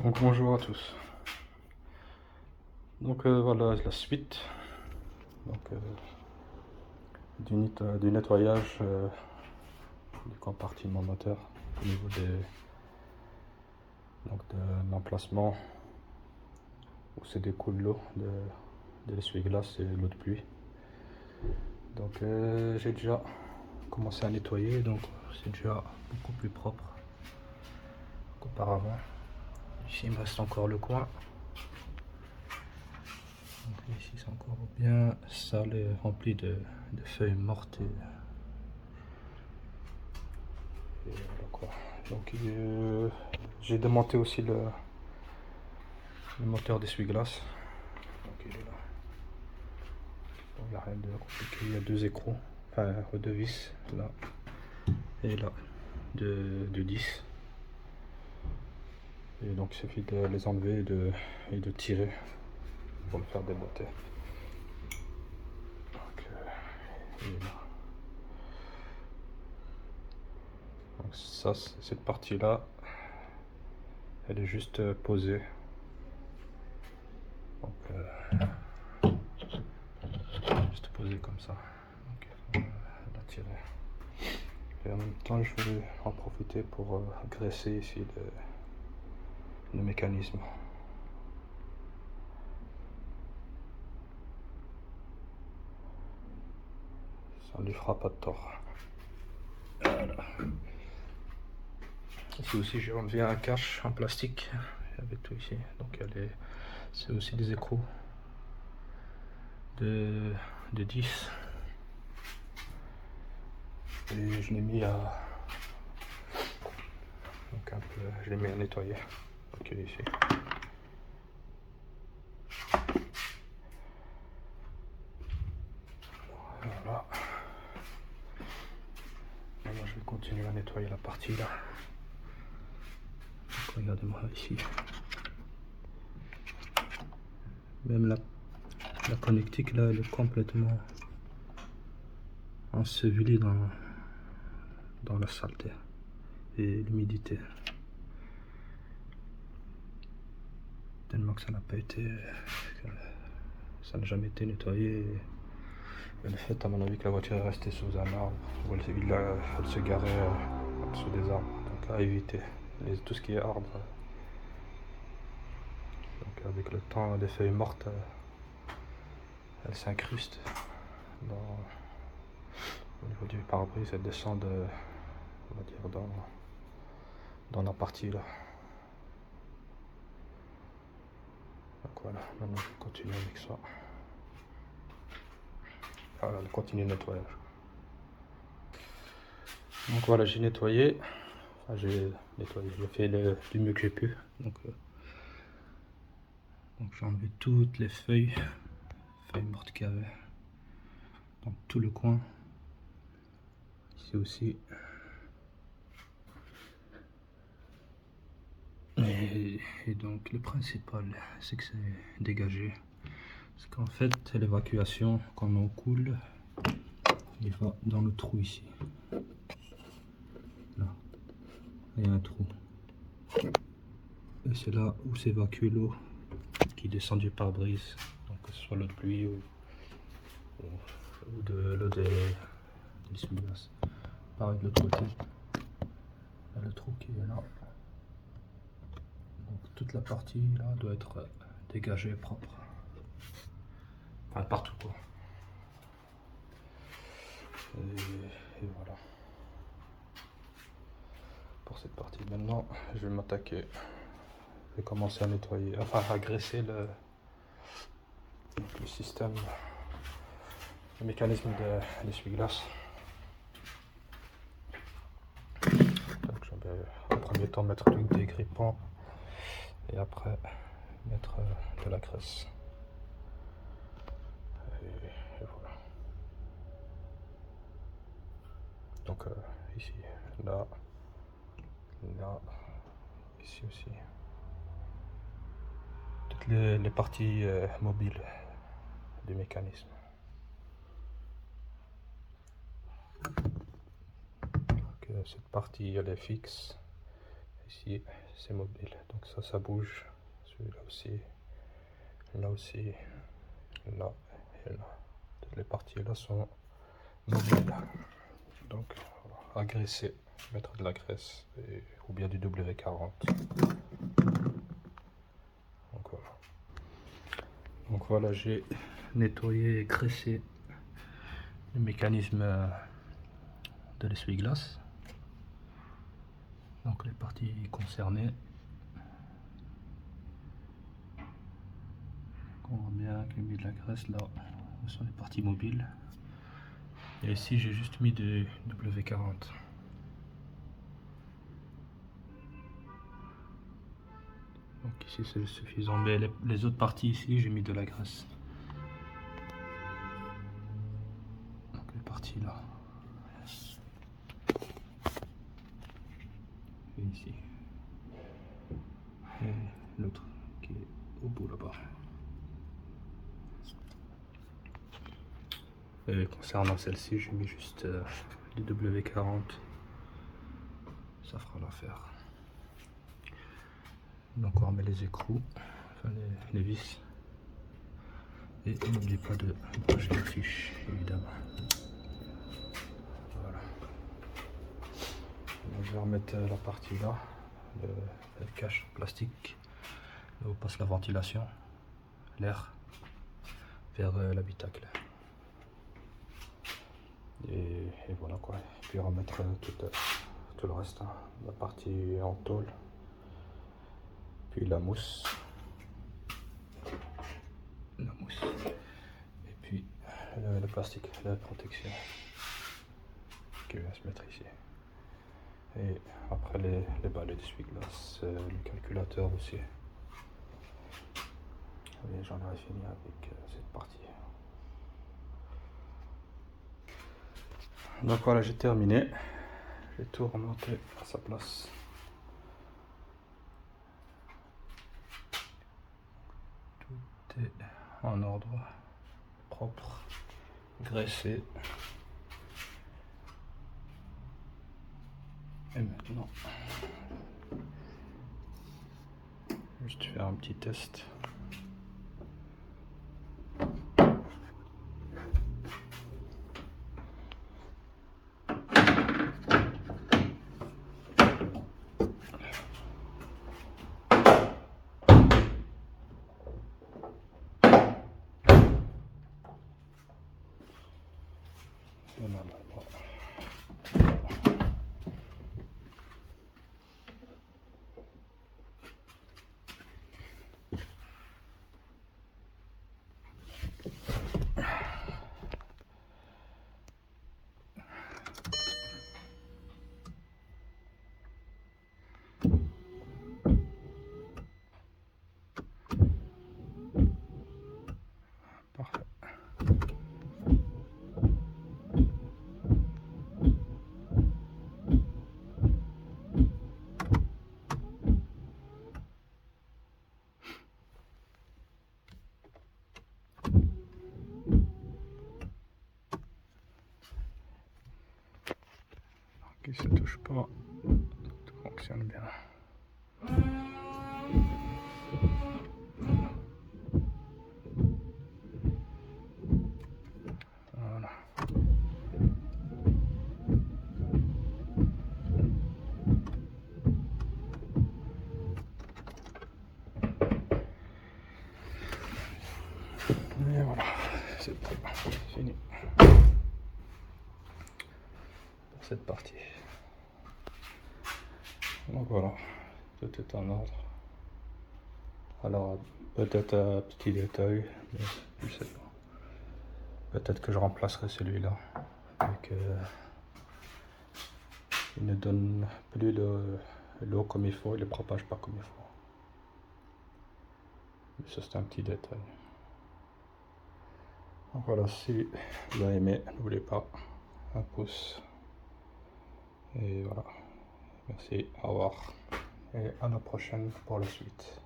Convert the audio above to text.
Donc bonjour à tous. Donc voilà la suite donc, du nettoyage du compartiment moteur au niveau de l'emplacement où se découle l'eau de l'essuie-glace et l'eau de pluie. Donc j'ai déjà commencé à nettoyer, donc c'est déjà beaucoup plus propre qu'auparavant. Ici il me reste encore le coin. Donc ici c'est encore bien sale et rempli de feuilles mortes et voilà quoi. Donc j'ai démonté aussi le moteur d'essuie-glace. Donc il est là. Il n'y a rien de compliqué, il y a deux écrous, enfin deux vis là et là de 10. Et donc il suffit de les enlever et de tirer pour le faire démonter. Donc, il est là. Donc ça, cette partie là, elle est juste posée. Donc juste posée comme ça. Donc il faut la tirer. Et en même temps, je vais en profiter pour graisser ici le mécanisme. Ça ne lui fera pas de tort. Voilà. Ici aussi, j'ai enlevé un cache en plastique. Il y avait tout ici. Donc c'est aussi des écrous de 10. Et je l'ai mis à... Donc un peu, je l'ai mis à nettoyer. Donc ici. Voilà. Maintenant je vais continuer à nettoyer la partie là. Donc, regardez-moi ici. Même la connectique là, elle est complètement ensevelie dans la saleté et l'humidité. Tellement que ça n'a pas été... ça n'a jamais été nettoyé. Et le fait, à mon avis, que la voiture est restée sous un arbre, ou elle se garait sous des arbres. Donc à éviter tout ce qui est arbre. Donc avec le temps, des feuilles mortes, elles s'incrustent au niveau du pare-brise, elles descendent, on va dire, dans la partie là. Donc voilà, maintenant je vais continuer avec ça. Voilà, je continue le nettoyage. Donc voilà, j'ai nettoyé. Enfin, j'ai fait du mieux que j'ai pu. Donc j'ai enlevé toutes les feuilles mortes qu'il y avait dans tout le coin. Ici aussi. Et donc le principal, c'est que c'est dégagé. Parce qu'en fait, l'évacuation, quand on coule, il va dans le trou ici. Là, il y a un trou. Et c'est là où s'évacue l'eau qui descend du pare-brise. Donc que ce soit l'eau de pluie ou de l'eau de l'essuie-glace. Pareil de l'autre côté. Il y a le trou qui est là. Donc toute la partie là doit être dégagée propre. Enfin partout quoi. Et voilà. Pour cette partie. Maintenant, je vais m'attaquer. Je vais commencer à nettoyer, enfin à graisser le système, le mécanisme de l'essuie-glace. Donc je vais en premier temps mettre du dégrippant et après mettre de la graisse. Et voilà. Donc ici, là, ici aussi. Toutes les parties mobiles du mécanisme. Donc, cette partie elle est fixe. Ici, c'est mobile. Donc ça bouge. Celui-là aussi, là aussi, là et là. Toutes les parties là sont mobiles. Donc à graisser, mettre de la graisse ou bien du W40. Donc voilà, j'ai nettoyé et graissé le mécanisme de l'essuie-glace. Donc les parties concernées. On voit bien qu'il y a mis de la graisse là, ce sont les parties mobiles. Et ici j'ai juste mis du W40. Donc ici c'est suffisant, mais les autres parties ici j'ai mis de la graisse. Donc les parties là. Et ici. Et l'autre qui est au bout là-bas. Et concernant celle-ci, j'ai mis juste du W40. Ça fera l'affaire. Donc on remet les écrous, enfin les vis. Et n'oubliez pas de brancher la fiche, évidemment. Voilà. Donc, je vais remettre la partie là, le cache plastique, là où passe la ventilation, l'air, vers l'habitacle. Et voilà quoi. Et puis remettre tout le reste, hein. La partie en tôle, puis la mousse, et puis le plastique, la protection qui va se mettre ici. Et après les balais d'essuie-glace, le calculateur aussi. Et j'en aurai fini avec cette partie. Donc voilà, j'ai terminé. J'ai tout remonté à sa place. Tout est en ordre, propre, graissé. Et maintenant, juste faire un petit test. Parfait. Qui se touche pas, tout fonctionne bien. Voilà. Et voilà, c'est fini pour cette partie. Donc voilà, tout est en ordre. Alors peut-être un petit détail, mais je sais pas. Peut-être que je remplacerai celui-là et que il ne donne plus l'eau comme il faut, il ne propage pas comme il faut. Mais ça c'est un petit détail. Donc voilà, si vous avez aimé, n'oubliez pas un pouce. Et voilà. Merci, au revoir. Et à la prochaine pour la suite.